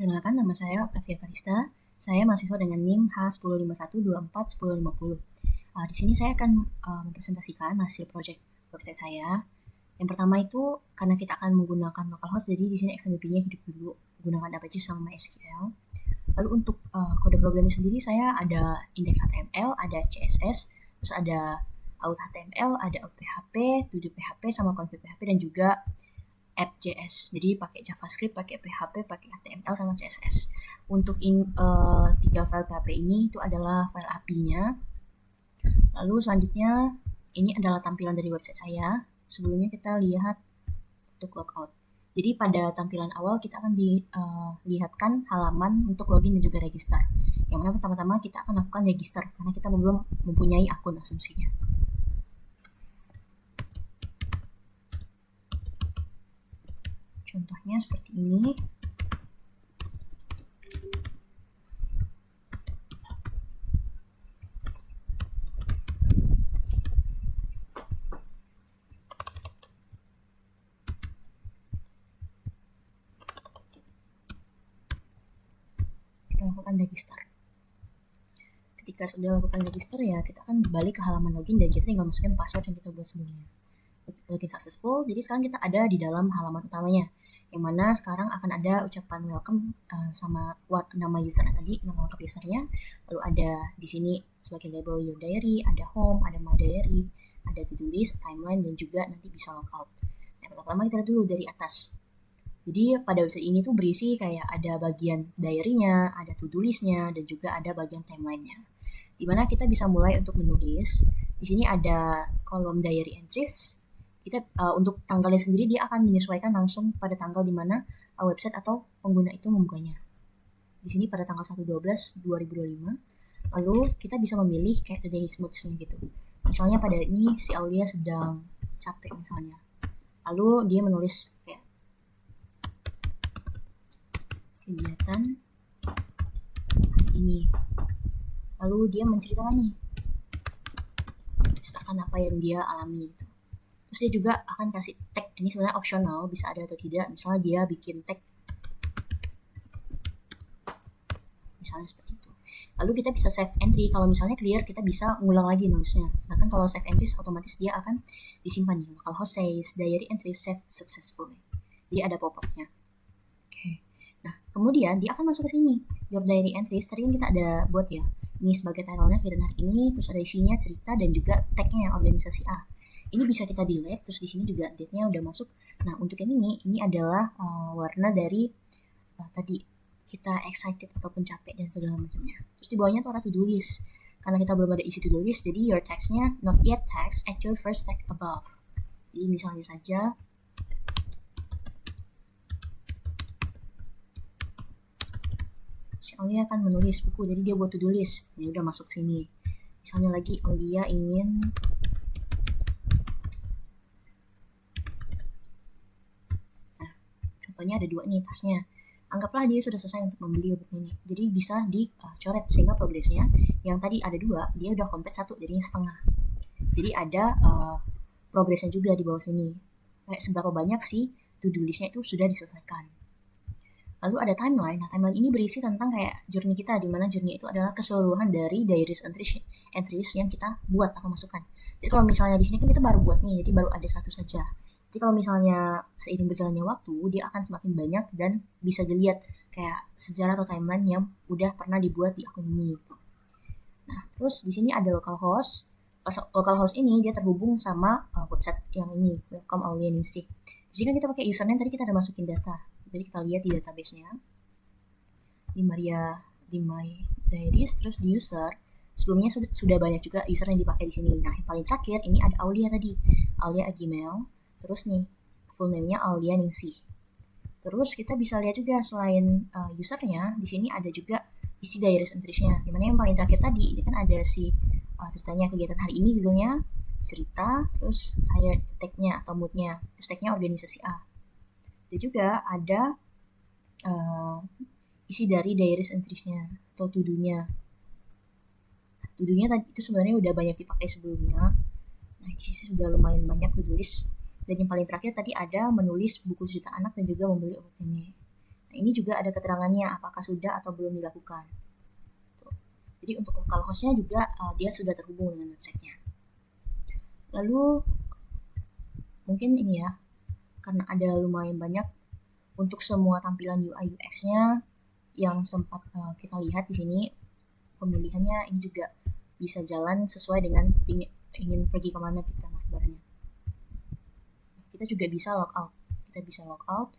Perkenalkan, nama saya Octavia Karista. Saya mahasiswa dengan NIM H1051241050. Di sini saya akan mempresentasikan hasil project website saya. Yang pertama itu karena kita akan menggunakan localhost, jadi di sini XMPP-nya hidup dulu, gunakan Apache sama MySQL. Lalu untuk kode programnya sendiri saya ada index HTML, ada CSS, terus ada out HTML, ada out PHP, to do PHP sama config PHP, dan juga app.js. Jadi pakai JavaScript, pakai PHP, pakai HTML sama CSS. Untuk tiga file PHP ini itu adalah file API-nya. Lalu selanjutnya ini adalah tampilan dari website saya. Sebelumnya kita lihat untuk logout. Jadi pada tampilan awal kita akan dilihatkan halaman untuk login dan juga register. Yang mana pertama-tama kita akan lakukan register karena kita belum mempunyai akun asumsinya. Contohnya seperti ini. Kita lakukan register. Ketika sudah lakukan register ya, kita akan balik ke halaman login dan kita tinggal masukin password yang kita buat sebelumnya. Login successful, jadi sekarang kita ada di dalam halaman utamanya, yang mana sekarang akan ada ucapan welcome sama nama usernya tadi, nama lengkap usernya. Lalu ada di sini sebagai label your diary, ada home, ada my diary, ada to-do list, timeline, dan juga nanti bisa logout. Yang pertama kita lihat dulu dari atas. Jadi pada website ini tuh berisi kayak ada bagian diary-nya, ada to-do list-nya, dan juga ada bagian timeline-nya. Dimana kita bisa mulai untuk menulis. Di sini ada kolom diary entries. Kita untuk tanggalnya sendiri dia akan menyesuaikan langsung pada tanggal di mana website atau pengguna itu membukanya. Di sini pada tanggal 1/12/2025. Lalu kita bisa memilih kayak today's moods-nya gitu. Misalnya pada ini si Aulia sedang capek misalnya. Lalu dia menulis kayak kegiatan ini. Lalu dia menceritakan nih akan apa yang dia alami gitu. Terus dia juga akan kasih tag, ini sebenarnya optional, bisa ada atau tidak. Misalnya dia bikin tag misalnya seperti itu. Lalu kita bisa save entry, kalau misalnya clear kita bisa ngulang lagi nulisnya. Sedangkan kalau save entries otomatis dia akan disimpan nih. Localhost says diary entry save successfully. Jadi ada pop-up-nya. Oke. Nah, kemudian dia akan masuk ke sini. Your diary entries tadi kan kita ada buat ya. Ini sebagai title-nya kegiatan hari ini, terus ada isinya cerita dan juga tag-nya organisasi A. Ini bisa kita delete, terus di sini juga date-nya udah masuk. Nah, untuk yang ini adalah warna dari tadi kita excited ataupun capek dan segala macamnya. Terus di bawahnya tuh ada to-do list. Karena kita belum ada isi to-do list, jadi your text-nya not yet text at your first tag above. Jadi misalnya saja si Aulia akan menulis buku, jadi dia buat to-do list. Dia udah masuk sini. Misalnya lagi Aulia ingin contohnya ada 2 nih tasnya. Anggaplah dia sudah selesai untuk membeli buku ini. Jadi bisa dicoret sehingga progresnya yang tadi ada 2, dia udah komplit 1, jadinya setengah. Jadi ada progresnya juga di bawah sini. Kayak seberapa banyak sih to-do list-nya itu sudah diselesaikan. Lalu ada timeline. Nah, timeline ini berisi tentang kayak journey kita, di mana journey itu adalah keseluruhan dari diaries entries yang kita buat atau masukkan. Jadi kalau misalnya di sini kan kita baru buat nih, jadi baru ada 1 saja. Jadi kalau misalnya seiring berjalannya waktu, dia akan semakin banyak dan bisa dilihat kayak sejarah atau timeline yang udah pernah dibuat di akun ini gitu. Nah, terus di sini ada localhost. Localhost ini dia terhubung sama website yang ini, Welcome Aulia Ningsih. Jadi kan kita pakai username, tadi kita ada masukin data. Jadi kita lihat di database-nya. Di my diaries, terus di user. Sebelumnya sudah banyak juga user yang dipakai di sini. Nah, yang paling terakhir ini ada Aulia tadi. Aulia Gmail. Terus nih, full name-nya Aulia Ningsih. Terus kita bisa lihat juga selain usernya, di sini ada juga isi diaries entries-nya. Dimana yang paling terakhir tadi, ini kan ada si ceritanya kegiatan hari ini judulnya, cerita, terus tag-nya atau mood-nya, terus tag-nya organisasi A. Dan juga ada isi dari diaries entries-nya atau to-do-nya. To-do-nya tadi itu sebenarnya udah banyak dipakai sebelumnya. Nah, di sini sudah lumayan banyak to-do list. Dan yang paling terakhir tadi ada menulis buku cerita anak dan juga membeli obat ini. Nah, ini juga ada keterangannya apakah sudah atau belum dilakukan. Tuh. Jadi untuk localhost-nya juga dia sudah terhubung dengan websitenya. Lalu mungkin ini ya, karena ada lumayan banyak untuk semua tampilan UI UX-nya yang sempat kita lihat di sini, pemilihannya ini juga bisa jalan sesuai dengan ingin pergi kemana kita navbarnya. Kita juga bisa logout. Kita bisa logout